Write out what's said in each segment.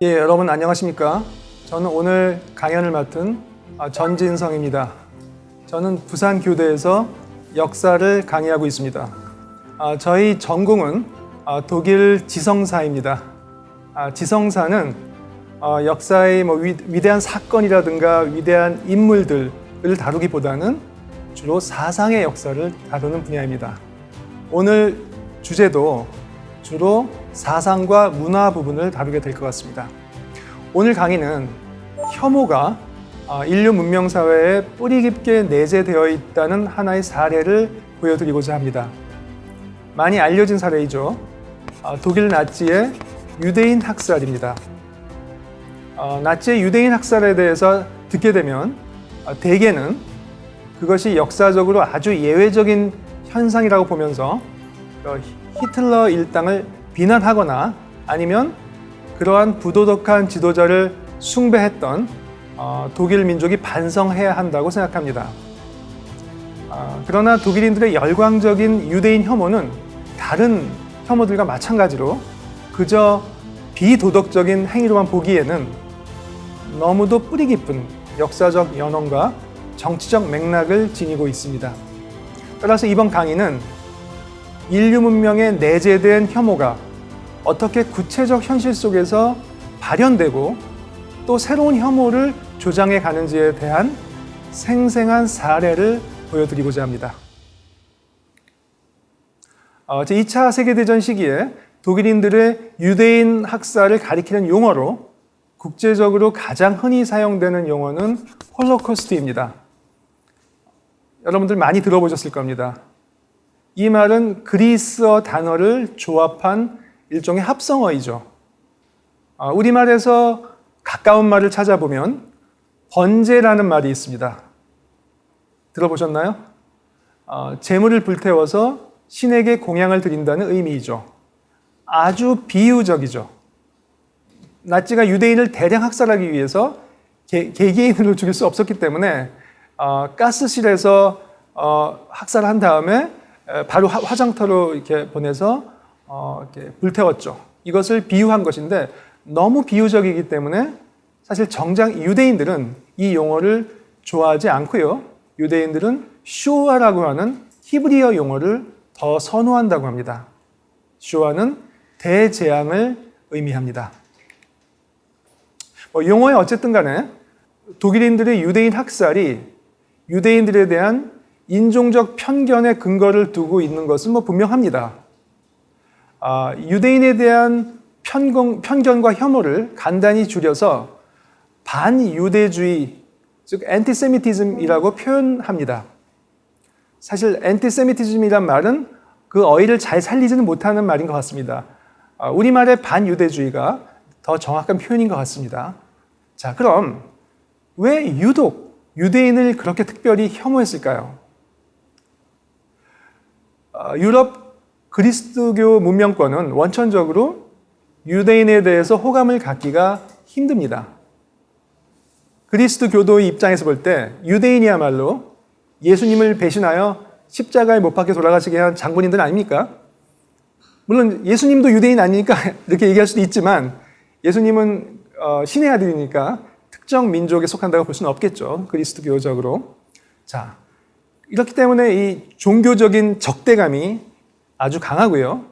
예, 여러분 안녕하십니까? 저는 오늘 강연을 맡은 전진성입니다. 저는 부산교대에서 역사를 강의하고 있습니다. 저희 전공은 독일 지성사입니다. 지성사는 역사의 위대한 사건이라든가 위대한 인물들을 다루기보다는 주로 사상의 역사를 다루는 분야입니다. 오늘 주제도 주로 사상과 문화 부분을 다루게 될 것 같습니다. 오늘 강의는 혐오가 인류 문명 사회에 뿌리 깊게 내재되어 있다는 하나의 사례를 보여드리고자 합니다. 많이 알려진 사례이죠. 독일 나치의 유대인 학살입니다. 나치의 유대인 학살에 대해서 듣게 되면 대개는 그것이 역사적으로 아주 예외적인 현상이라고 보면서 히틀러 일당을 비난하거나 아니면 그러한 부도덕한 지도자를 숭배했던 독일 민족이 반성해야 한다고 생각합니다. 그러나 독일인들의 열광적인 유대인 혐오는 다른 혐오들과 마찬가지로 그저 비도덕적인 행위로만 보기에는 너무도 뿌리 깊은 역사적 연원과 정치적 맥락을 지니고 있습니다. 따라서 이번 강의는 인류 문명에 내재된 혐오가 어떻게 구체적 현실 속에서 발현되고 또 새로운 혐오를 조장해 가는지에 대한 생생한 사례를 보여드리고자 합니다. 제2차 세계대전 시기에 독일인들의 유대인 학살을 가리키는 용어로 국제적으로 가장 흔히 사용되는 용어는 홀로코스트입니다. 여러분들 많이 들어보셨을 겁니다. 이 말은 그리스어 단어를 조합한 일종의 합성어이죠. 우리말에서 가까운 말을 찾아보면 번제라는 말이 있습니다. 들어보셨나요? 재물을 불태워서 신에게 공양을 드린다는 의미이죠. 아주 비유적이죠. 나치가 유대인을 대량 학살하기 위해서 개개인으로 죽일 수 없었기 때문에 가스실에서 학살한 다음에 바로 화장터로 이렇게 보내서 이렇게 불태웠죠. 이것을 비유한 것인데 너무 비유적이기 때문에 사실 정작 유대인들은 이 용어를 좋아하지 않고요. 유대인들은 쇼아라고 하는 히브리어 용어를 더 선호한다고 합니다. 쇼아는 대재앙을 의미합니다. 용어에 어쨌든 간에 독일인들의 유대인 학살이 유대인들에 대한 인종적 편견의 근거를 두고 있는 것은 분명합니다. 유대인에 대한 편견과 혐오를 간단히 줄여서 반유대주의, 즉 엔티세미티즘이라고 표현합니다. 사실 엔티세미티즘이란 말은 그 어휘를 잘 살리지는 못하는 말인 것 같습니다. 우리말의 반유대주의가 더 정확한 표현인 것 같습니다. 자, 그럼 왜 유독 유대인을 그렇게 특별히 혐오했을까요? 유럽 그리스도교 문명권은 원천적으로 유대인에 대해서 호감을 갖기가 힘듭니다. 그리스도교도의 입장에서 볼 때 유대인이야말로 예수님을 배신하여 십자가에 못 박혀 돌아가시게 한 장본인들 아닙니까? 물론 예수님도 유대인 아니니까 이렇게 얘기할 수도 있지만 예수님은 신의 아들이니까 특정 민족에 속한다고 볼 수는 없겠죠. 그리스도교적으로. 자, 이렇기 때문에 이 종교적인 적대감이 아주 강하고요.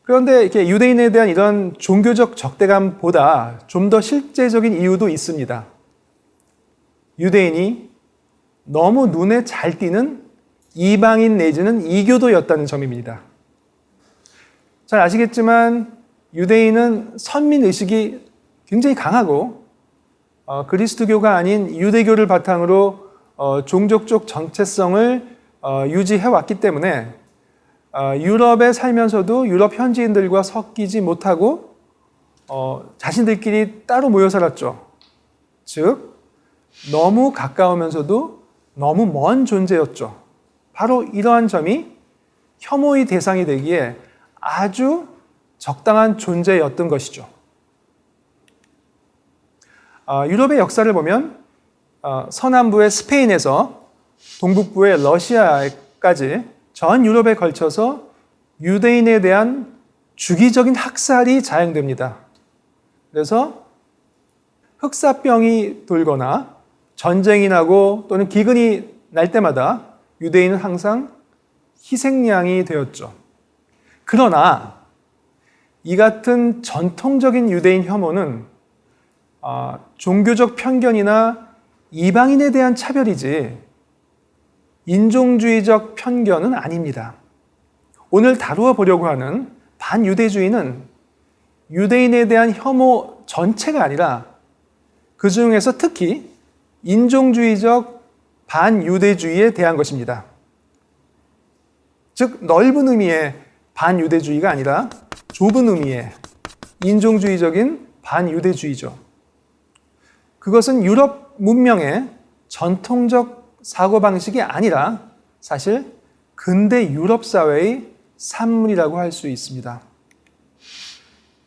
그런데 이렇게 유대인에 대한 이런 종교적 적대감보다 좀 더 실제적인 이유도 있습니다. 유대인이 너무 눈에 잘 띄는 이방인 내지는 이교도였다는 점입니다. 잘 아시겠지만 유대인은 선민의식이 굉장히 강하고 그리스도교가 아닌 유대교를 바탕으로 종족적 정체성을 유지해왔기 때문에 유럽에 살면서도 유럽 현지인들과 섞이지 못하고 자신들끼리 따로 모여 살았죠. 즉 너무 가까우면서도 너무 먼 존재였죠. 바로 이러한 점이 혐오의 대상이 되기에 아주 적당한 존재였던 것이죠. 유럽의 역사를 보면 서남부의 스페인에서 동북부의 러시아까지 전 유럽에 걸쳐서 유대인에 대한 주기적인 학살이 자행됩니다. 그래서 흑사병이 돌거나 전쟁이 나고 또는 기근이 날 때마다 유대인은 항상 희생양이 되었죠. 그러나 이 같은 전통적인 유대인 혐오는 종교적 편견이나 이방인에 대한 차별이지 인종주의적 편견은 아닙니다. 오늘 다루어 보려고 하는 반유대주의는 유대인에 대한 혐오 전체가 아니라 그 중에서 특히 인종주의적 반유대주의에 대한 것입니다. 즉 넓은 의미의 반유대주의가 아니라 좁은 의미의 인종주의적인 반유대주의죠. 그것은 유럽 문명의 전통적 사고방식이 아니라 사실 근대 유럽 사회의 산물이라고 할 수 있습니다.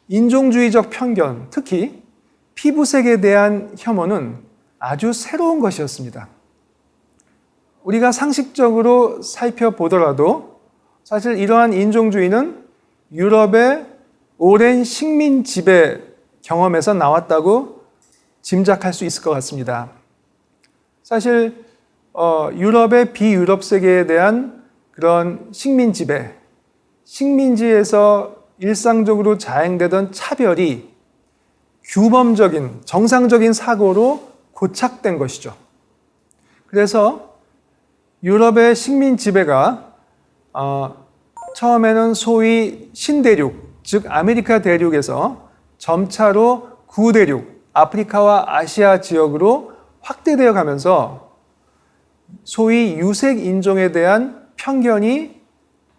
인종주의적 편견, 특히 피부색에 대한 혐오는 아주 새로운 것이었습니다. 우리가 상식적으로 살펴보더라도 사실 이러한 인종주의는 유럽의 오랜 식민 지배 경험에서 나왔다고 짐작할 수 있을 것 같습니다. 사실 유럽의 비유럽 세계에 대한 그런 식민 지배, 식민지에서 일상적으로 자행되던 차별이 규범적인, 정상적인 사고로 고착된 것이죠. 그래서 유럽의 식민 지배가 처음에는 소위 신대륙, 즉 아메리카 대륙에서 점차로 구대륙, 아프리카와 아시아 지역으로 확대되어 가면서 소위 유색 인종에 대한 편견이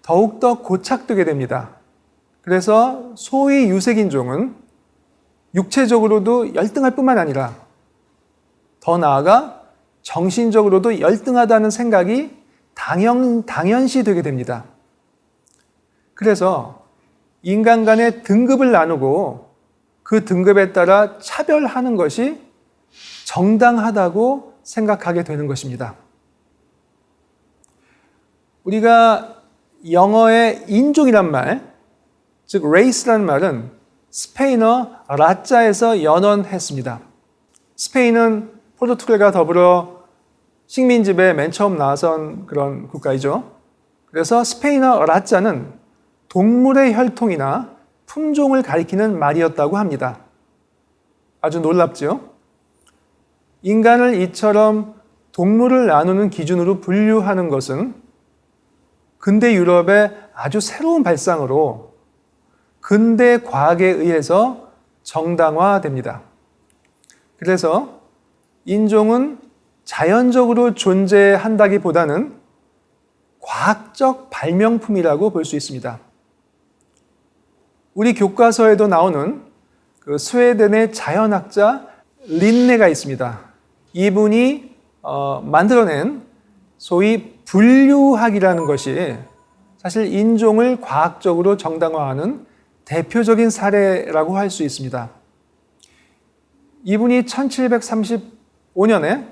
더욱더 고착되게 됩니다. 그래서 소위 유색 인종은 육체적으로도 열등할 뿐만 아니라 더 나아가 정신적으로도 열등하다는 생각이 당연시 되게 됩니다. 그래서 인간 간의 등급을 나누고 그 등급에 따라 차별하는 것이 정당하다고 생각하게 되는 것입니다. 우리가 영어의 인종이란 말, 즉 race라는 말은 스페인어 라자에서 연원했습니다. 스페인은 포르투갈과 더불어 식민지배에 맨 처음 나선 그런 국가이죠. 그래서 스페인어 라자는 동물의 혈통이나 품종을 가리키는 말이었다고 합니다. 아주 놀랍죠? 인간을 이처럼 동물을 나누는 기준으로 분류하는 것은 근대 유럽의 아주 새로운 발상으로 근대 과학에 의해서 정당화됩니다. 그래서 인종은 자연적으로 존재한다기보다는 과학적 발명품이라고 볼 수 있습니다. 우리 교과서에도 나오는 그 스웨덴의 자연학자 린네가 있습니다. 이분이 만들어낸 소위 분류학이라는 것이 사실 인종을 과학적으로 정당화하는 대표적인 사례라고 할 수 있습니다. 이분이 1735년에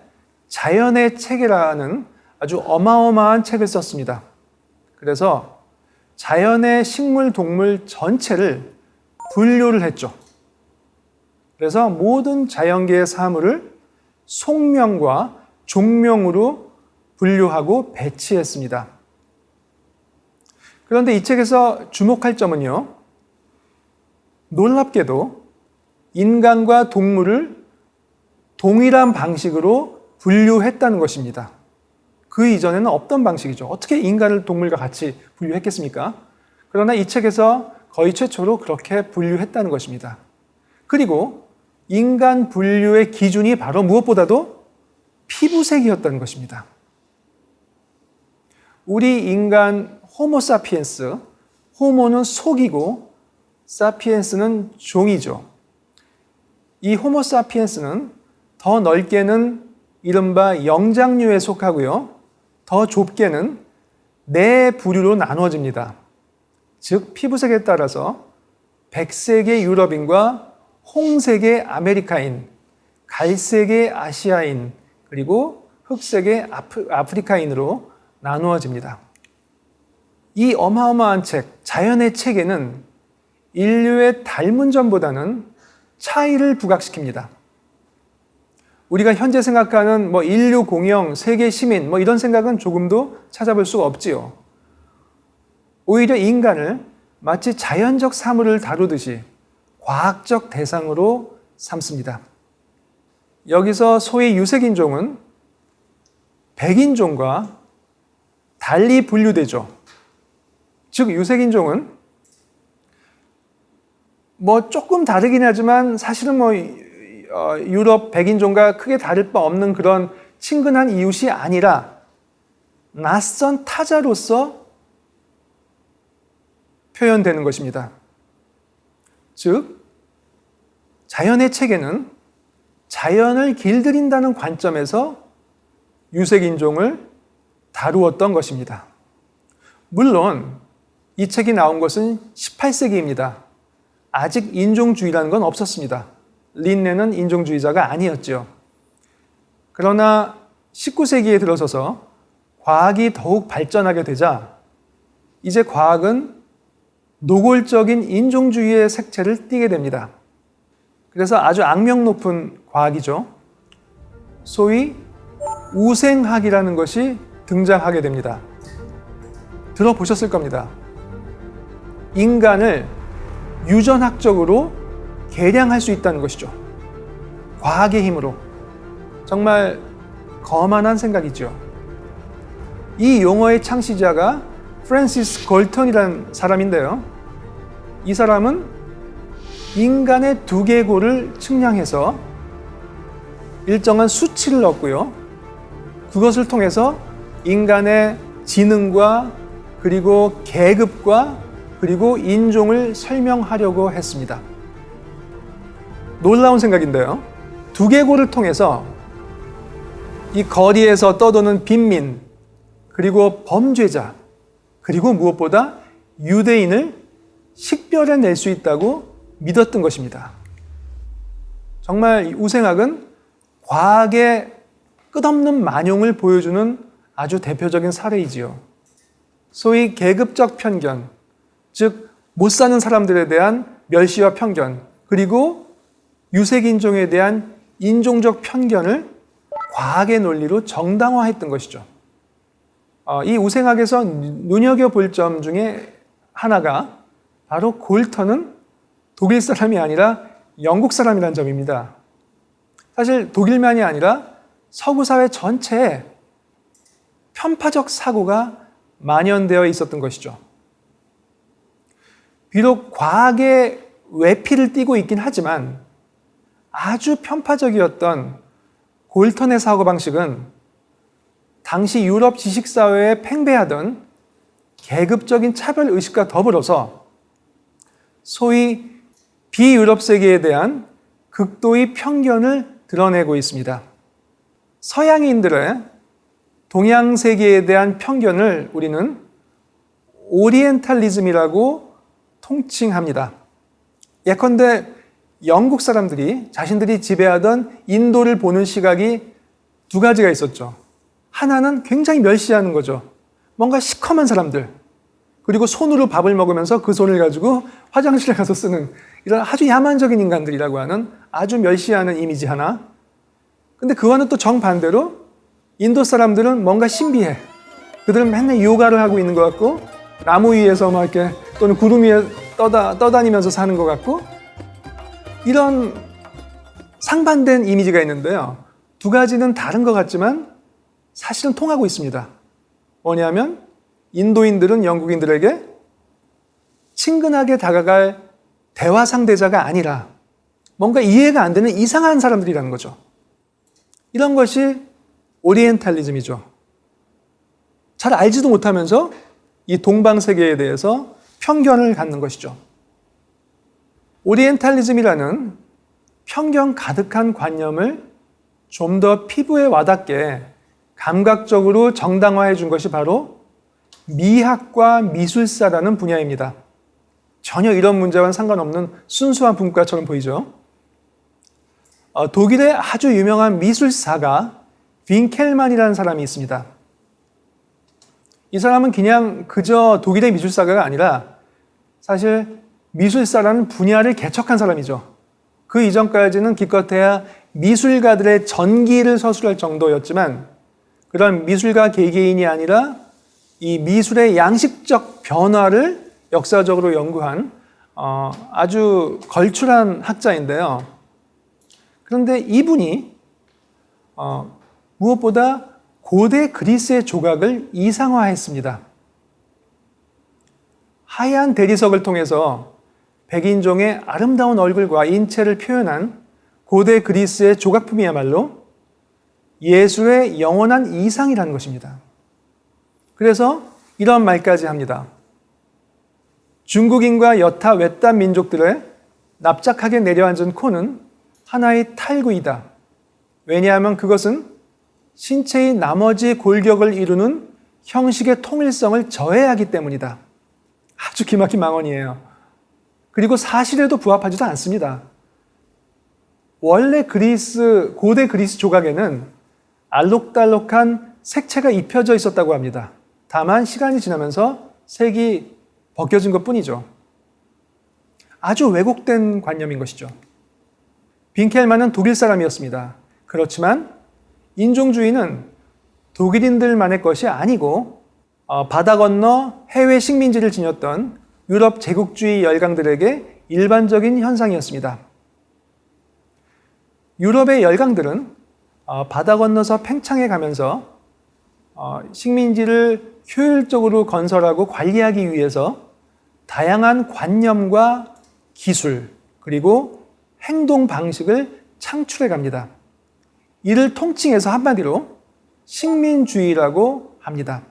자연의 책이라는 아주 어마어마한 책을 썼습니다. 그래서 자연의 식물, 동물 전체를 분류를 했죠. 그래서 모든 자연계의 사물을 속명과 종명으로 분류하고 배치했습니다. 그런데 이 책에서 주목할 점은요, 놀랍게도 인간과 동물을 동일한 방식으로 분류했다는 것입니다. 그 이전에는 없던 방식이죠. 어떻게 인간을 동물과 같이 분류했겠습니까? 그러나 이 책에서 거의 최초로 그렇게 분류했다는 것입니다. 그리고 인간 분류의 기준이 바로 무엇보다도 피부색이었다는 것입니다. 우리 인간 호모사피엔스, 호모는 속이고 사피엔스는 종이죠. 이 호모사피엔스는 더 넓게는 이른바 영장류에 속하고요. 더 좁게는 네 부류로 나누어집니다. 즉 피부색에 따라서 백색의 유럽인과 홍색의 아메리카인, 갈색의 아시아인, 그리고 흑색의 아프리카인으로 나누어집니다. 이 어마어마한 책, 자연의 책에는 인류의 닮은 점보다는 차이를 부각시킵니다. 우리가 현재 생각하는 인류 공영, 세계 시민 이런 생각은 조금도 찾아볼 수가 없지요. 오히려 인간을 마치 자연적 사물을 다루듯이 과학적 대상으로 삼습니다. 여기서 소위 유색인종은 백인종과 달리 분류되죠. 즉 유색인종은 조금 다르긴 하지만 사실은 유럽 백인종과 크게 다를 바 없는 그런 친근한 이웃이 아니라 낯선 타자로서 표현되는 것입니다. 즉, 자연의 체계는 자연을 길들인다는 관점에서 유색인종을 다루었던 것입니다. 물론 이 책이 나온 것은 18세기입니다. 아직 인종주의라는 건 없었습니다. 린네는 인종주의자가 아니었죠. 그러나 19세기에 들어서서 과학이 더욱 발전하게 되자 이제 과학은 노골적인 인종주의의 색채를 띠게 됩니다. 그래서 아주 악명 높은 과학이죠. 소위 우생학이라는 것이 등장하게 됩니다. 들어보셨을 겁니다. 인간을 유전학적으로 개량할 수 있다는 것이죠. 과학의 힘으로. 정말 거만한 생각이죠. 이 용어의 창시자가 프랜시스 걸턴이라는 사람인데요. 이 사람은 인간의 두개골을 측량해서 일정한 수치를 얻고요. 그것을 통해서 인간의 지능과 그리고 계급과 그리고 인종을 설명하려고 했습니다. 놀라운 생각인데요. 두개골을 통해서 이 거리에서 떠도는 빈민, 그리고 범죄자, 그리고 무엇보다 유대인을 식별해낼 수 있다고 믿었던 것입니다. 정말 우생학은 과학의 끝없는 만용을 보여주는 아주 대표적인 사례이지요. 소위 계급적 편견, 즉 못 사는 사람들에 대한 멸시와 편견, 그리고 유색인종에 대한 인종적 편견을 과학의 논리로 정당화했던 것이죠. 이 우생학에서 눈여겨볼 점 중에 하나가 바로 골턴은 독일 사람이 아니라 영국 사람이라는 점입니다. 사실 독일만이 아니라 서구 사회 전체에 편파적 사고가 만연되어 있었던 것이죠. 비록 과학의 외피를 띠고 있긴 하지만 아주 편파적이었던 골턴의 사고방식은 당시 유럽 지식사회에 팽배하던 계급적인 차별의식과 더불어서 소위 비유럽 세계에 대한 극도의 편견을 드러내고 있습니다. 서양인들의 동양 세계에 대한 편견을 우리는 오리엔탈리즘이라고 통칭합니다. 예컨대 영국 사람들이 자신들이 지배하던 인도를 보는 시각이 두 가지가 있었죠. 하나는 굉장히 멸시하는 거죠. 뭔가 시커먼 사람들, 그리고 손으로 밥을 먹으면서 그 손을 가지고 화장실에 가서 쓰는 이런 아주 야만적인 인간들이라고 하는 아주 멸시하는 이미지 하나. 근데 그와는 또 정반대로 인도 사람들은 뭔가 신비해. 그들은 맨날 요가를 하고 있는 것 같고 나무 위에서 막 이렇게 또는 구름 위에 떠다니면서 사는 것 같고 이런 상반된 이미지가 있는데요. 두 가지는 다른 것 같지만 사실은 통하고 있습니다. 뭐냐면 인도인들은 영국인들에게 친근하게 다가갈 대화 상대자가 아니라 뭔가 이해가 안 되는 이상한 사람들이라는 거죠. 이런 것이 오리엔탈리즘이죠. 잘 알지도 못하면서 이 동방세계에 대해서 편견을 갖는 것이죠. 오리엔탈리즘이라는 편견 가득한 관념을 좀 더 피부에 와닿게 감각적으로 정당화해 준 것이 바로 미학과 미술사라는 분야입니다. 전혀 이런 문제와는 상관없는 순수한 분과처럼 보이죠. 독일의 아주 유명한 미술사가 빈켈만이라는 사람이 있습니다. 이 사람은 그냥 그저 독일의 미술사가 아니라 사실 미술사라는 분야를 개척한 사람이죠. 그 이전까지는 기껏해야 미술가들의 전기를 서술할 정도였지만 그런 미술가 개개인이 아니라 이 미술의 양식적 변화를 역사적으로 연구한 아주 걸출한 학자인데요. 그런데 이분이 무엇보다 고대 그리스의 조각을 이상화했습니다. 하얀 대리석을 통해서 백인종의 아름다운 얼굴과 인체를 표현한 고대 그리스의 조각품이야말로 예술의 영원한 이상이라는 것입니다. 그래서 이런 말까지 합니다. 중국인과 여타 외딴 민족들의 납작하게 내려앉은 코는 하나의 탈구이다. 왜냐하면 그것은 신체의 나머지 골격을 이루는 형식의 통일성을 저해하기 때문이다. 아주 기막힌 망언이에요. 그리고 사실에도 부합하지도 않습니다. 원래 고대 그리스 조각에는 알록달록한 색채가 입혀져 있었다고 합니다. 다만 시간이 지나면서 색이 벗겨진 것뿐이죠. 아주 왜곡된 관념인 것이죠. 빈켈만은 독일 사람이었습니다. 그렇지만 인종주의는 독일인들만의 것이 아니고 바다 건너 해외 식민지를 지녔던 유럽 제국주의 열강들에게 일반적인 현상이었습니다. 유럽의 열강들은 바다 건너서 팽창해 가면서 식민지를 효율적으로 건설하고 관리하기 위해서 다양한 관념과 기술 그리고 행동 방식을 창출해 갑니다. 이를 통칭해서 한마디로 식민주의라고 합니다.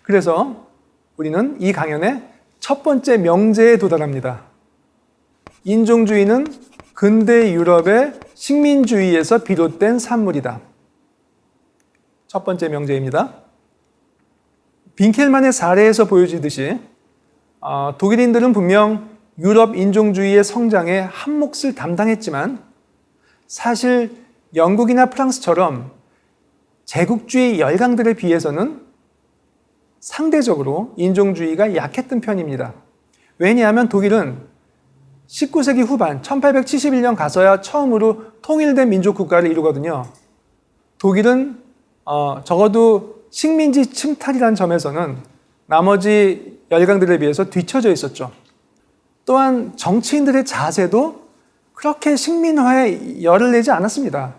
그래서 우리는 이 강연의 첫 번째 명제에 도달합니다. 인종주의는 근대 유럽의 식민주의에서 비롯된 산물이다. 첫 번째 명제입니다. 빈켈만의 사례에서 보여지듯이 독일인들은 분명 유럽 인종주의의 성장에 한 몫을 담당했지만 사실 영국이나 프랑스처럼 제국주의 열강들에 비해서는 상대적으로 인종주의가 약했던 편입니다. 왜냐하면 독일은 19세기 후반 1871년 가서야 처음으로 통일된 민족 국가를 이루거든요. 독일은 적어도 식민지 침탈이라는 점에서는 나머지 열강들에 비해서 뒤처져 있었죠. 또한 정치인들의 자세도 그렇게 식민화에 열을 내지 않았습니다.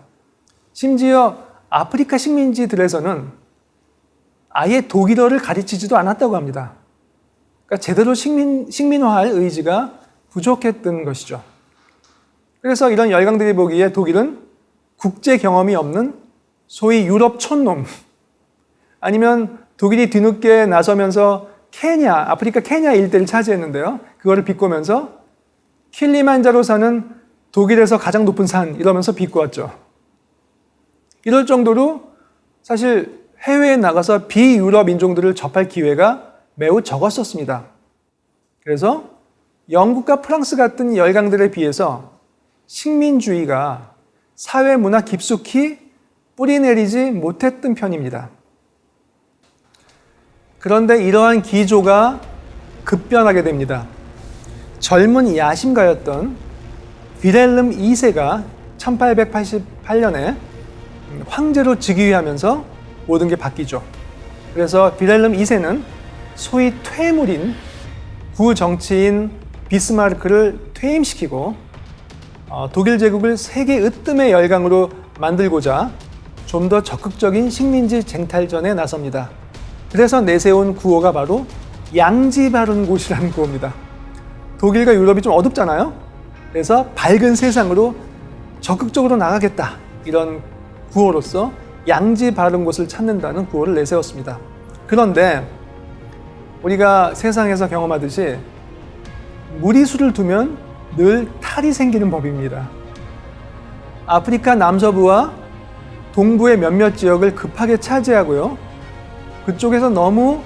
심지어 아프리카 식민지들에서는 아예 독일어를 가르치지도 않았다고 합니다. 그러니까 제대로 식민화할 의지가 부족했던 것이죠. 그래서 이런 열강들이 보기에 독일은 국제 경험이 없는 소위 유럽 촌놈, 아니면 독일이 뒤늦게 나서면서 아프리카 케냐 일대를 차지했는데요. 그거를 비꼬면서 킬리만자로 사는 독일에서 가장 높은 산 이러면서 비꼬았죠. 이럴 정도로 사실 해외에 나가서 비유럽 인종들을 접할 기회가 매우 적었었습니다. 그래서 영국과 프랑스 같은 열강들에 비해서 식민주의가 사회 문화 깊숙이 뿌리내리지 못했던 편입니다. 그런데 이러한 기조가 급변하게 됩니다. 젊은 야심가였던 빌헬름 2세가 1888년에 황제로 즉위하면서 모든 게 바뀌죠. 그래서 빌헬름 2세는 소위 퇴물인 구정치인 비스마르크를 퇴임시키고 독일 제국을 세계 으뜸의 열강으로 만들고자 좀 더 적극적인 식민지 쟁탈전에 나섭니다. 그래서 내세운 구호가 바로 양지 바른 곳이라는 구호입니다. 독일과 유럽이 좀 어둡잖아요. 그래서 밝은 세상으로 적극적으로 나가겠다. 이런 구호로서 양지 바른 곳을 찾는다는 구호를 내세웠습니다. 그런데 우리가 세상에서 경험하듯이 무리수를 두면 늘 탈이 생기는 법입니다. 아프리카 남서부와 동부의 몇몇 지역을 급하게 차지하고요. 그쪽에서 너무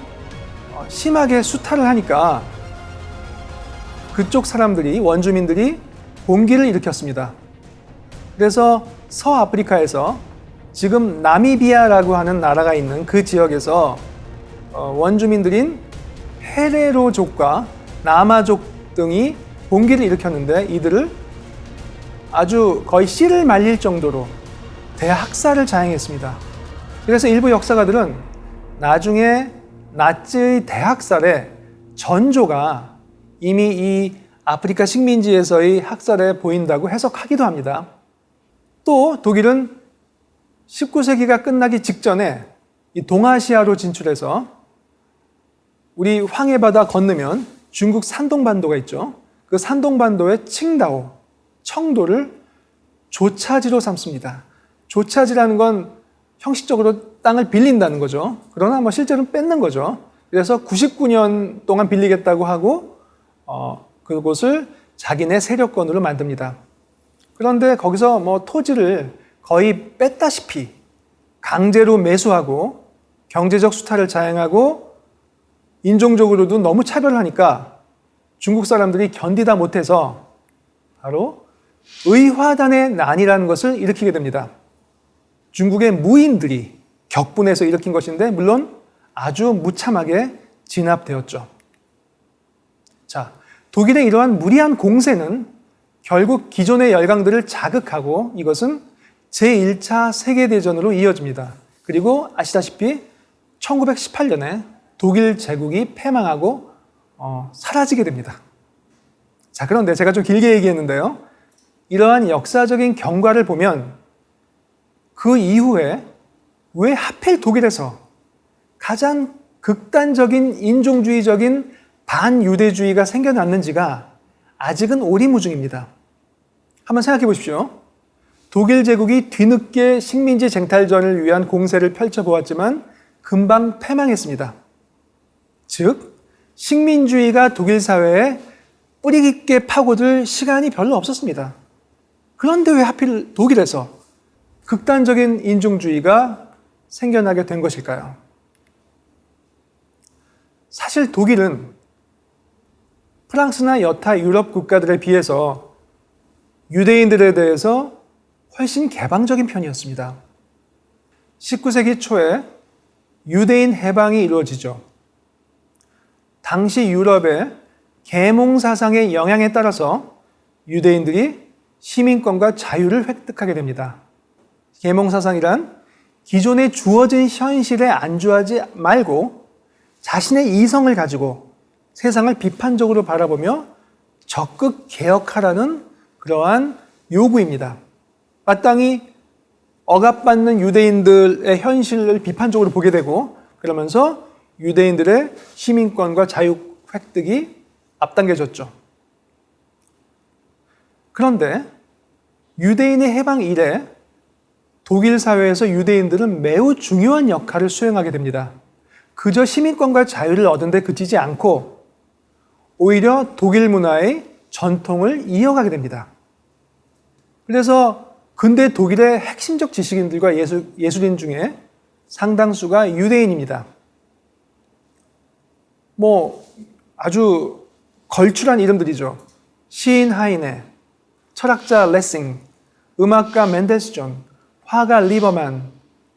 심하게 수탈을 하니까 그쪽 사람들이, 원주민들이 봉기를 일으켰습니다. 그래서 서아프리카에서 지금 나미비아라고 하는 나라가 있는 그 지역에서 원주민들인 헤레로족과 나마족 등이 봉기를 일으켰는데 이들을 아주 거의 씨를 말릴 정도로 대학살을 자행했습니다. 그래서 일부 역사가들은 나중에 나치의 대학살의 전조가 이미 이 아프리카 식민지에서의 학살에 보인다고 해석하기도 합니다. 또 독일은 19세기가 끝나기 직전에 이 동아시아로 진출해서 우리 황해바다 건너면 중국 산동반도가 있죠. 그 산동반도의 칭다오, 청도를 조차지로 삼습니다. 조차지라는 건 형식적으로 땅을 빌린다는 거죠. 그러나 실제로는 뺏는 거죠. 그래서 99년 동안 빌리겠다고 하고 그곳을 자기네 세력권으로 만듭니다. 그런데 거기서 토지를 거의 뺐다시피 강제로 매수하고 경제적 수탈을 자행하고 인종적으로도 너무 차별하니까 중국 사람들이 견디다 못해서 바로 의화단의 난이라는 것을 일으키게 됩니다. 중국의 무인들이 격분해서 일으킨 것인데 물론 아주 무참하게 진압되었죠. 자, 독일의 이러한 무리한 공세는 결국 기존의 열강들을 자극하고 이것은 제1차 세계대전으로 이어집니다. 그리고 아시다시피 1918년에 독일 제국이 패망하고 사라지게 됩니다. 자, 그런데 제가 좀 길게 얘기했는데요. 이러한 역사적인 경과를 보면 그 이후에 왜 하필 독일에서 가장 극단적인 인종주의적인 반유대주의가 생겨났는지가 아직은 오리무중입니다. 한번 생각해 보십시오. 독일 제국이 뒤늦게 식민지 쟁탈전을 위한 공세를 펼쳐보았지만 금방 패망했습니다. 즉, 식민주의가 독일 사회에 뿌리 깊게 파고들 시간이 별로 없었습니다. 그런데 왜 하필 독일에서 극단적인 인종주의가 생겨나게 된 것일까요? 사실 독일은 프랑스나 여타 유럽 국가들에 비해서 유대인들에 대해서 훨씬 개방적인 편이었습니다. 19세기 초에 유대인 해방이 이루어지죠. 당시 유럽의 계몽 사상의 영향에 따라서 유대인들이 시민권과 자유를 획득하게 됩니다. 계몽 사상이란 기존에 주어진 현실에 안주하지 말고 자신의 이성을 가지고 세상을 비판적으로 바라보며 적극 개혁하라는 그러한 요구입니다. 마땅히 억압받는 유대인들의 현실을 비판적으로 보게 되고 그러면서 유대인들의 시민권과 자유 획득이 앞당겨졌죠. 그런데 유대인의 해방 이래 독일 사회에서 유대인들은 매우 중요한 역할을 수행하게 됩니다. 그저 시민권과 자유를 얻은 데 그치지 않고 오히려 독일 문화의 전통을 이어가게 됩니다. 그래서 근대 독일의 핵심적 지식인들과 예술인 중에 상당수가 유대인입니다. 아주 걸출한 이름들이죠. 시인 하이네, 철학자 레싱, 음악가 멘델스존, 화가 리버만,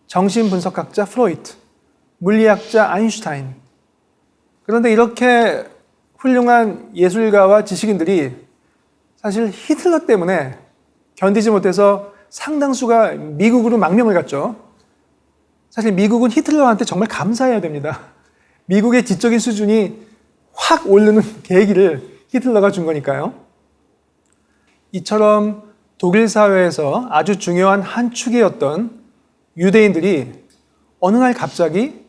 정신분석학자 프로이트, 물리학자 아인슈타인. 그런데 이렇게 훌륭한 예술가와 지식인들이 사실 히틀러 때문에 견디지 못해서 상당수가 미국으로 망명을 갔죠. 사실 미국은 히틀러한테 정말 감사해야 됩니다. 미국의 지적인 수준이 확 오르는 계기를 히틀러가 준 거니까요. 이처럼 독일 사회에서 아주 중요한 한 축이었던 유대인들이 어느 날 갑자기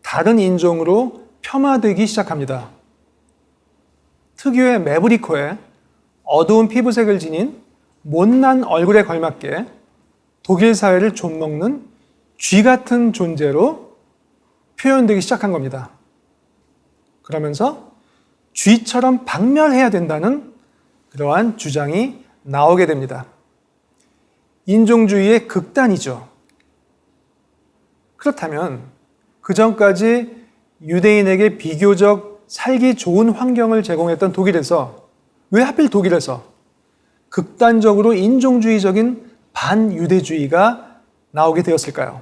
다른 인종으로 폄하되기 시작합니다. 특유의 매부리코에 어두운 피부색을 지닌 못난 얼굴에 걸맞게 독일 사회를 좀먹는 쥐 같은 존재로 표현되기 시작한 겁니다. 그러면서 쥐처럼 박멸해야 된다는 그러한 주장이 나오게 됩니다. 인종주의의 극단이죠. 그렇다면 그전까지 유대인에게 비교적 살기 좋은 환경을 제공했던 독일에서 왜 하필 독일에서 극단적으로 인종주의적인 반유대주의가 나오게 되었을까요?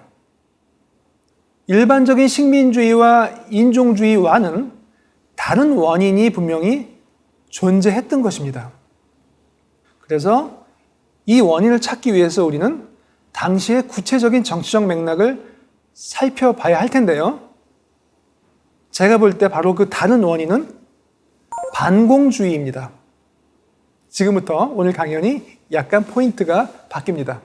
일반적인 식민주의와 인종주의와는 다른 원인이 분명히 존재했던 것입니다. 그래서 이 원인을 찾기 위해서 우리는 당시의 구체적인 정치적 맥락을 살펴봐야 할 텐데요. 제가 볼 때 바로 그 다른 원인은 반공주의입니다. 지금부터 오늘 강연이 약간 포인트가 바뀝니다.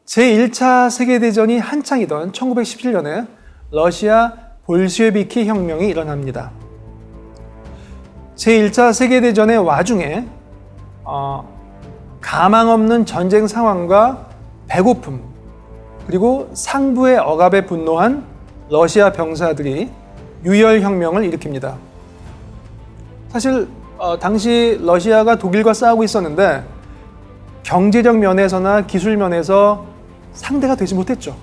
제1차 세계대전이 한창이던 1917년에 러시아 볼셰비키 혁명이 일어납니다. 제1차 세계대전의 와중에 가망 없는 전쟁 상황과 배고픔, 그리고 상부의 억압에 분노한 러시아 병사들이 유혈혁명을 일으킵니다. 사실 당시 러시아가 독일과 싸우고 있었는데 경제적 면에서나 기술 면에서 상대가 되지 못했죠.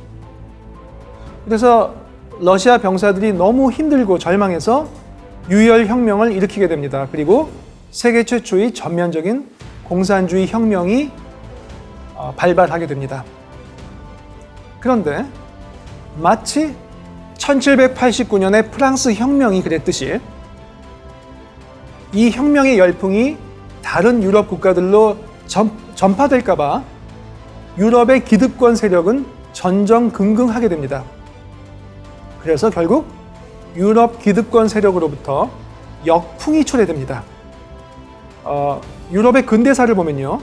그래서 러시아 병사들이 너무 힘들고 절망해서 유혈혁명을 일으키게 됩니다. 그리고 세계 최초의 전면적인 공산주의 혁명이 발발하게 됩니다. 그런데 마치 1789년의 프랑스 혁명이 그랬듯이 이 혁명의 열풍이 다른 유럽 국가들로 전파될까 봐 유럽의 기득권 세력은 전전긍긍하게 됩니다. 그래서 결국 유럽 기득권 세력으로부터 역풍이 초래됩니다. 유럽의 근대사를 보면요,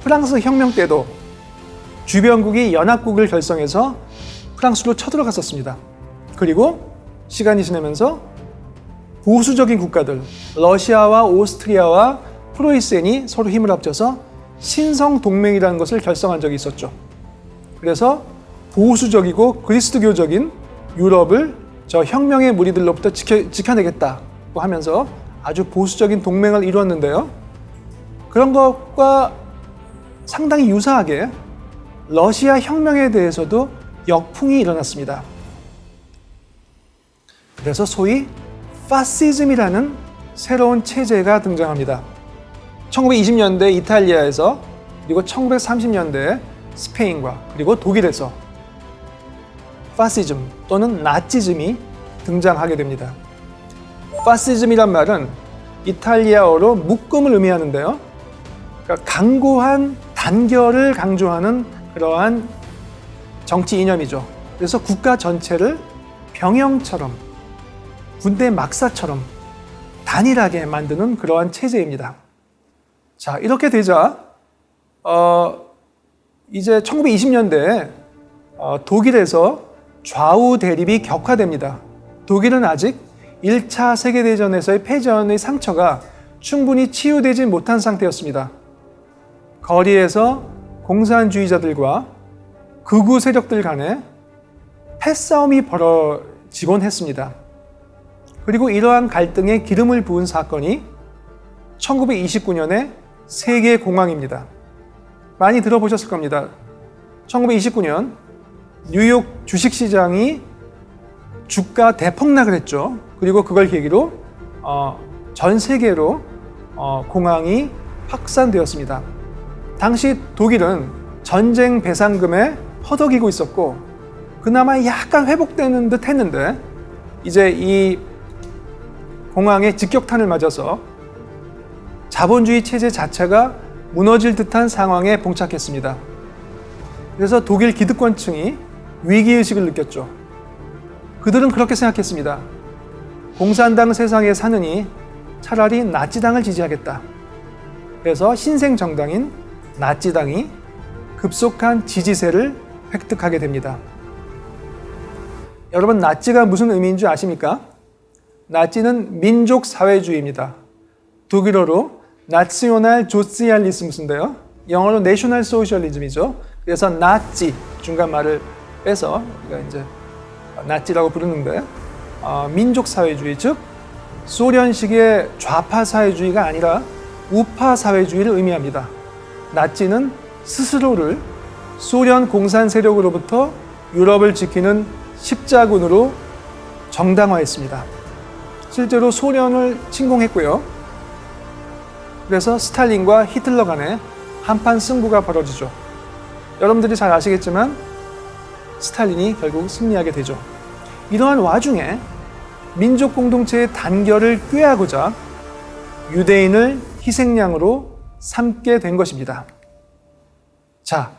프랑스 혁명 때도 주변국이 연합국을 결성해서 프랑스로 쳐들어갔었습니다. 그리고 시간이 지나면서 보수적인 국가들, 러시아와 오스트리아와 프로이센이 서로 힘을 합쳐서 신성동맹이라는 것을 결성한 적이 있었죠. 그래서 보수적이고 그리스도교적인 유럽을 저 혁명의 무리들로부터 지켜내겠다고 하면서 아주 보수적인 동맹을 이루었는데요. 그런 것과 상당히 유사하게 러시아 혁명에 대해서도 역풍이 일어났습니다. 그래서 소위 파시즘이라는 새로운 체제가 등장합니다. 1920년대 이탈리아에서, 그리고 1930년대 스페인과 그리고 독일에서 파시즘 또는 나치즘이 등장하게 됩니다. 파시즘이란 말은 이탈리아어로 묶음을 의미하는데요. 그러니까 강고한 단결을 강조하는 그러한 정치 이념이죠. 그래서 국가 전체를 병영처럼, 군대 막사처럼 단일하게 만드는 그러한 체제입니다. 자, 이렇게 되자 이제 1920년대에 독일에서 좌우 대립이 격화됩니다. 독일은 아직 1차 세계대전에서의 패전의 상처가 충분히 치유되지 못한 상태였습니다. 거리에서 공산주의자들과 극우 세력들 간에 패싸움이 벌어지곤 했습니다. 그리고 이러한 갈등에 기름을 부은 사건이 1929년의 세계공황입니다. 많이 들어보셨을 겁니다. 1929년 뉴욕 주식시장이 주가 대폭락을 했죠. 그리고 그걸 계기로 전 세계로 공황이 확산되었습니다. 당시 독일은 전쟁 배상금에 허덕이고 있었고 그나마 약간 회복되는 듯 했는데 이제 이 공황의 직격탄을 맞아서 자본주의 체제 자체가 무너질 듯한 상황에 봉착했습니다. 그래서 독일 기득권층이 위기의식을 느꼈죠. 그들은 그렇게 생각했습니다. 공산당 세상에 사느니 차라리 나치당을 지지하겠다. 그래서 신생 정당인 나치당이 급속한 지지세를 획득하게 됩니다. 여러분, 나치가 무슨 의미인 줄 아십니까? 나치는 민족사회주의입니다. 독일어로 나시오날 조시알리스무스인데요. 영어로 내셔널 소셜리즘이죠. 그래서 나치, 중간 말을 빼서 우리가 이제 나치라고 부르는데 민족사회주의, 즉 소련식의 좌파사회주의가 아니라 우파사회주의를 의미합니다. 나치는 스스로를 소련 공산 세력으로부터 유럽을 지키는 십자군으로 정당화했습니다. 실제로 소련을 침공했고요. 그래서 스탈린과 히틀러 간에 한판 승부가 벌어지죠. 여러분들이 잘 아시겠지만 스탈린이 결국 승리하게 되죠. 이러한 와중에 민족 공동체의 단결을 꾀하고자 유대인을 희생양으로 삼게 된 것입니다. 자,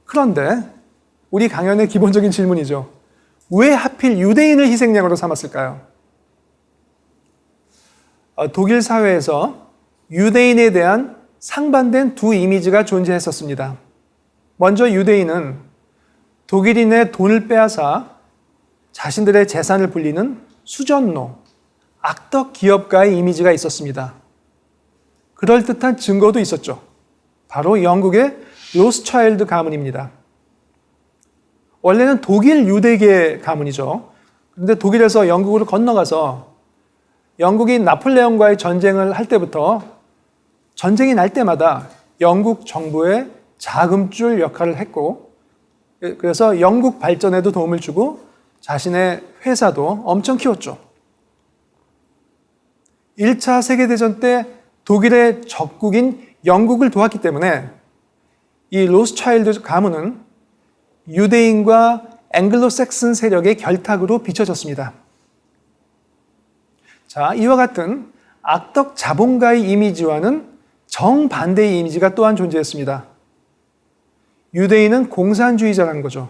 그런데 우리 강연의 기본적인 질문이죠. 왜 하필 유대인을 희생양으로 삼았을까요? 독일 사회에서 유대인에 대한 상반된 두 이미지가 존재했었습니다. 먼저 유대인은 독일인의 돈을 빼앗아 자신들의 재산을 불리는 수전노, 악덕 기업가의 이미지가 있었습니다. 그럴듯한 증거도 있었죠. 바로 영국의 로스차일드 가문입니다. 원래는 독일 유대계 가문이죠. 그런데 독일에서 영국으로 건너가서 영국이 나폴레옹과의 전쟁을 할 때부터 전쟁이 날 때마다 영국 정부의 자금줄 역할을 했고, 그래서 영국 발전에도 도움을 주고 자신의 회사도 엄청 키웠죠. 1차 세계대전 때 독일의 적국인 영국을 도왔기 때문에 이 로스차일드 가문은 유대인과 앵글로색슨 세력의 결탁으로 비춰졌습니다. 자, 이와 같은 악덕 자본가의 이미지와는 정반대의 이미지가 또한 존재했습니다. 유대인은 공산주의자라는 거죠.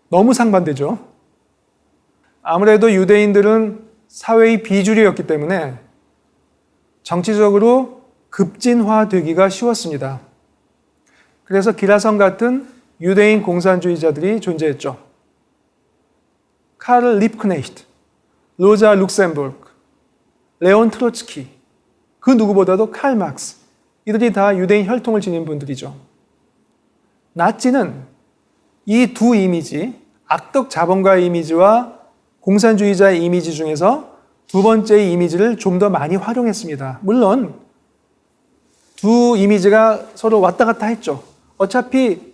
너무 상반되죠. 아무래도 유대인들은 사회의 비주류였기 때문에 정치적으로 급진화되기가 쉬웠습니다. 그래서 기라성 같은 유대인 공산주의자들이 존재했죠. 카를 리프크네히트, 로자 룩셈부르크, 레온 트로츠키, 그 누구보다도 칼 막스, 이들이 다 유대인 혈통을 지닌 분들이죠. 나치는 이 두 이미지, 악덕 자본가의 이미지와 공산주의자의 이미지 중에서 두 번째의 이미지를 좀 더 많이 활용했습니다. 물론 두 이미지가 서로 왔다 갔다 했죠. 어차피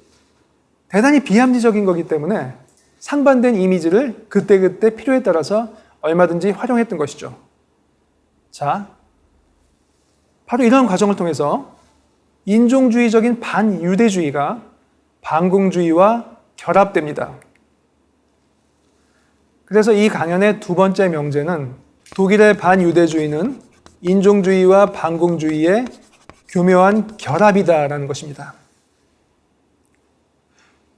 대단히 비합리적인 거기 때문에 상반된 이미지를 그때그때 필요에 따라서 얼마든지 활용했던 것이죠. 자, 바로 이런 과정을 통해서 인종주의적인 반유대주의가 반공주의와 결합됩니다. 그래서 이 강연의 두 번째 명제는 독일의 반유대주의는 인종주의와 반공주의의 교묘한 결합이다라는 것입니다.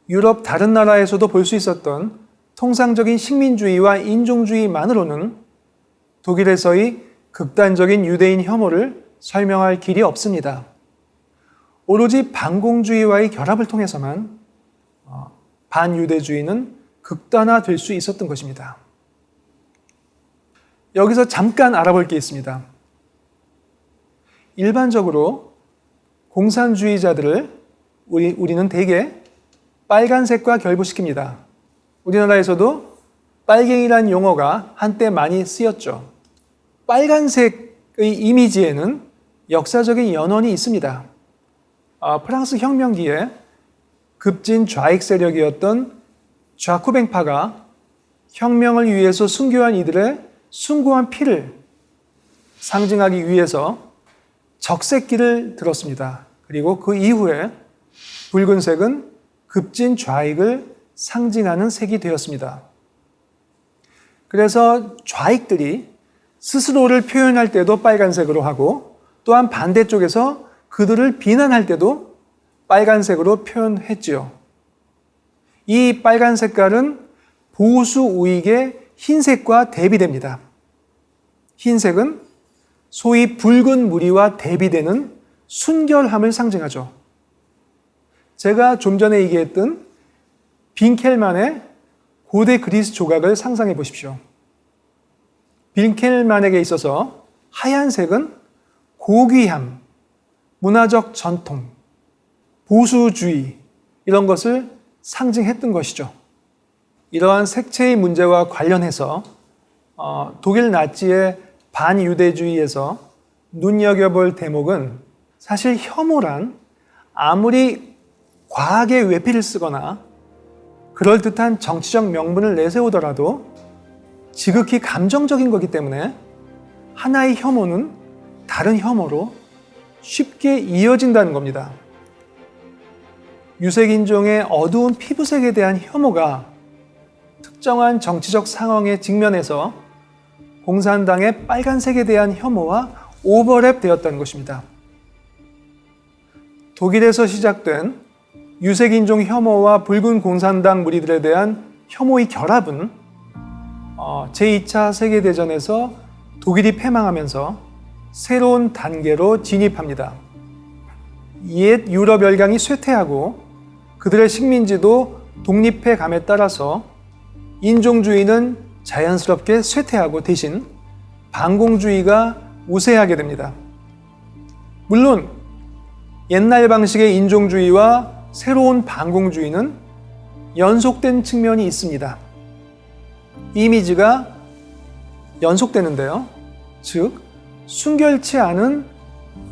유럽 다른 나라에서도 볼 수 있었던 통상적인 식민주의와 인종주의만으로는 독일에서의 극단적인 유대인 혐오를 설명할 길이 없습니다. 오로지 반공주의와의 결합을 통해서만 반유대주의는 극단화될 수 있었던 것입니다. 여기서 잠깐 알아볼 게 있습니다. 일반적으로 공산주의자들을 우리는 대개 빨간색과 결부시킵니다. 우리나라에서도 빨갱이란 용어가 한때 많이 쓰였죠. 빨간색의 이미지에는 역사적인 연원이 있습니다. 프랑스 혁명 뒤에 급진 좌익 세력이었던 좌쿠뱅파가 혁명을 위해서 순교한 이들의 숭고한 피를 상징하기 위해서 적색기를 들었습니다. 그리고 그 이후에 붉은색은 급진 좌익을 상징하는 색이 되었습니다. 그래서 좌익들이 스스로를 표현할 때도 빨간색으로 하고 또한 반대쪽에서 그들을 비난할 때도 빨간색으로 표현했지요. 이 빨간 색깔은 보수 우익의 흰색과 대비됩니다. 흰색은 소위 붉은 무리와 대비되는 순결함을 상징하죠. 제가 좀 전에 얘기했던 빈켈만의 고대 그리스 조각을 상상해 보십시오. 빈켈만에게 있어서 하얀색은 고귀함, 문화적 전통, 보수주의 이런 것을 상징했던 것이죠. 이러한 색채의 문제와 관련해서 독일 나치의 반유대주의에서 눈여겨볼 대목은 사실 혐오란 아무리 과하게 외피를 쓰거나 그럴듯한 정치적 명분을 내세우더라도 지극히 감정적인 거기 때문에 하나의 혐오는 다른 혐오로 쉽게 이어진다는 겁니다. 유색인종의 어두운 피부색에 대한 혐오가 특정한 정치적 상황에 직면해서 공산당의 빨간색에 대한 혐오와 오버랩 되었다는 것입니다. 독일에서 시작된 유색인종 혐오와 붉은 공산당 무리들에 대한 혐오의 결합은 제2차 세계대전에서 독일이 패망하면서 새로운 단계로 진입합니다. 옛 유럽 열강이 쇠퇴하고 그들의 식민지도 독립해 감에 따라서 인종주의는 자연스럽게 쇠퇴하고 대신 반공주의가 우세하게 됩니다. 물론 옛날 방식의 인종주의와 새로운 반공주의는 연속된 측면이 있습니다. 이미지가 연속되는데요. 즉, 순결치 않은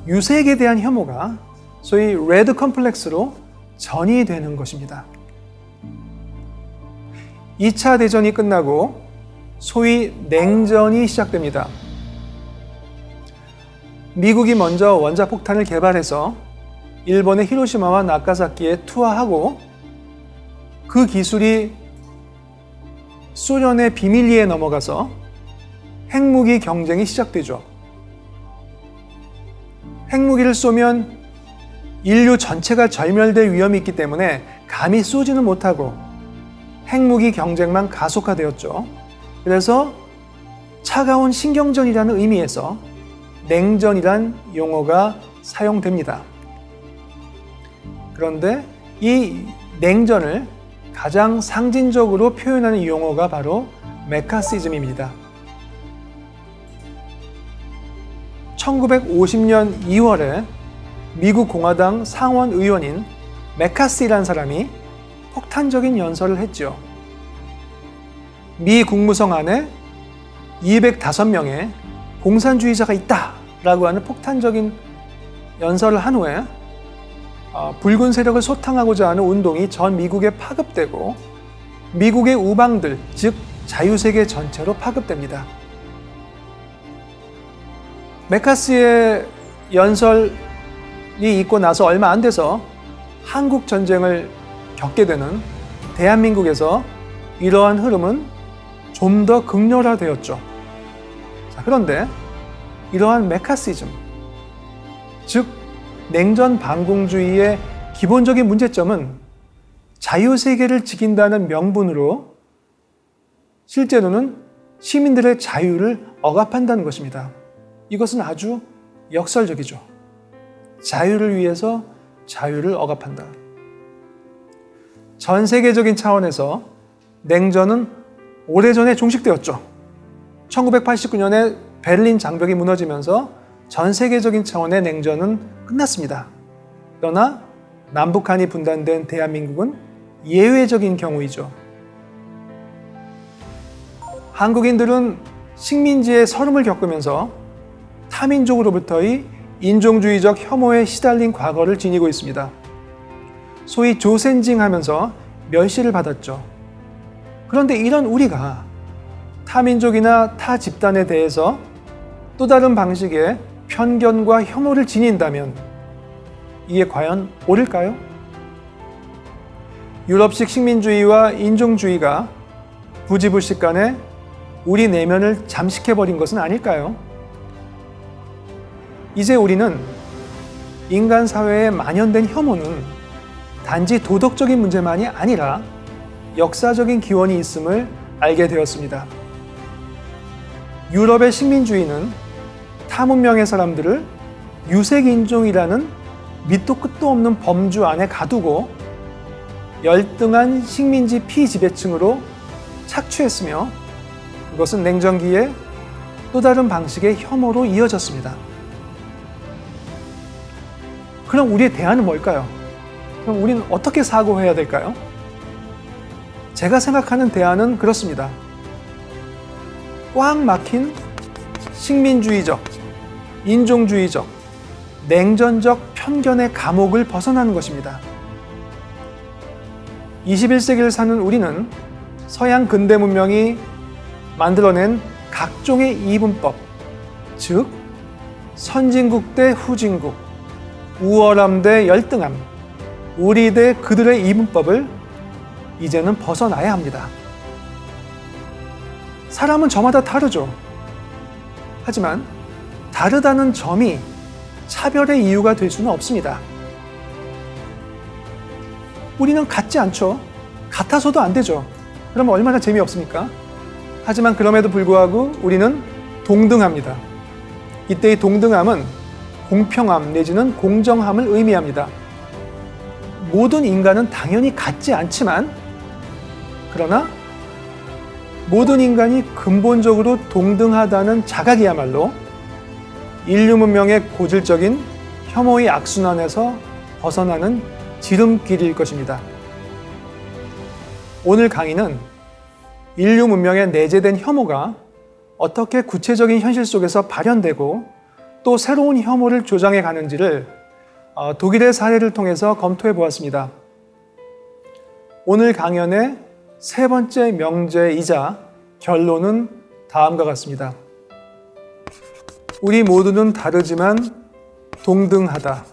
유색에 대한 혐오가 소위 레드 컴플렉스로 전이 되는 것입니다. 2차 대전이 끝나고 소위 냉전이 시작됩니다. 미국이 먼저 원자폭탄을 개발해서 일본의 히로시마와 나가사키에 투하하고 그 기술이 소련의 비밀리에 넘어가서 핵무기 경쟁이 시작되죠. 핵무기를 쏘면 인류 전체가 절멸될 위험이 있기 때문에 감히 쏘지는 못하고 핵무기 경쟁만 가속화되었죠. 그래서 차가운 신경전이라는 의미에서 냉전이란 용어가 사용됩니다. 그런데 이 냉전을 가장 상징적으로 표현하는 용어가 바로 메카시즘입니다. 1950년 2월에 미국 공화당 상원 의원인 메카시라는 사람이 폭탄적인 연설을 했죠. 미 국무성 안에 205명의 공산주의자가 있다라고 하는 폭탄적인 연설을 한 후에 붉은 세력을 소탕하고자 하는 운동이 전 미국에 파급되고 미국의 우방들, 즉 자유세계 전체로 파급됩니다. 메카시의 연설이 있고 나서 얼마 안 돼서 한국 전쟁을 겪게 되는 대한민국에서 이러한 흐름은 좀 더 극렬화되었죠. 그런데 이러한 메카시즘, 즉 냉전 반공주의의 기본적인 문제점은 자유세계를 지킨다는 명분으로 실제로는 시민들의 자유를 억압한다는 것입니다. 이것은 아주 역설적이죠. 자유를 위해서 자유를 억압한다. 전 세계적인 차원에서 냉전은 오래전에 종식되었죠. 1989년에 베를린 장벽이 무너지면서 전 세계적인 차원의 냉전은 끝났습니다. 그러나 남북한이 분단된 대한민국은 예외적인 경우이죠. 한국인들은 식민지의 서름을 겪으면서 타민족으로부터의 인종주의적 혐오에 시달린 과거를 지니고 있습니다. 소위 조센징 하면서 멸시를 받았죠. 그런데 이런 우리가 타민족이나 타 집단에 대해서 또 다른 방식의 편견과 혐오를 지닌다면 이게 과연 옳을까요? 유럽식 식민주의와 인종주의가 부지불식간에 우리 내면을 잠식해버린 것은 아닐까요? 이제 우리는 인간 사회에 만연된 혐오는 단지 도덕적인 문제만이 아니라 역사적인 기원이 있음을 알게 되었습니다. 유럽의 식민주의는 타 문명의 사람들을 유색인종이라는 밑도 끝도 없는 범주 안에 가두고 열등한 식민지 피지배층으로 착취했으며 그것은 냉전기에 또 다른 방식의 혐오로 이어졌습니다. 그럼 우리의 대안은 뭘까요? 그럼 우리는 어떻게 사고해야 될까요? 제가 생각하는 대안은 그렇습니다. 꽉 막힌 식민주의적, 인종주의적, 냉전적 편견의 감옥을 벗어나는 것입니다. 21세기를 사는 우리는 서양 근대 문명이 만들어낸 각종의 이분법, 즉 선진국 대 후진국, 우월함 대 열등함, 우리 대 그들의 이분법을 이제는 벗어나야 합니다. 사람은 저마다 다르죠. 하지만 다르다는 점이 차별의 이유가 될 수는 없습니다. 우리는 같지 않죠. 같아서도 안 되죠. 그러면 얼마나 재미없습니까? 하지만 그럼에도 불구하고 우리는 동등합니다. 이때의 동등함은 공평함 내지는 공정함을 의미합니다. 모든 인간은 당연히 같지 않지만, 그러나 모든 인간이 근본적으로 동등하다는 자각이야말로 인류 문명의 고질적인 혐오의 악순환에서 벗어나는 지름길일 것입니다. 오늘 강의는 인류 문명에 내재된 혐오가 어떻게 구체적인 현실 속에서 발현되고 또 새로운 혐오를 조장해 가는지를 독일의 사례를 통해서 검토해 보았습니다. 오늘 강연의 세 번째 명제이자 결론은 다음과 같습니다. 우리 모두는 다르지만 동등하다.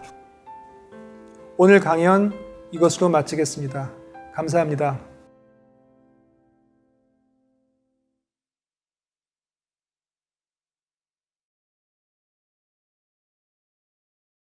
오늘 강연 이것으로 마치겠습니다. 감사합니다.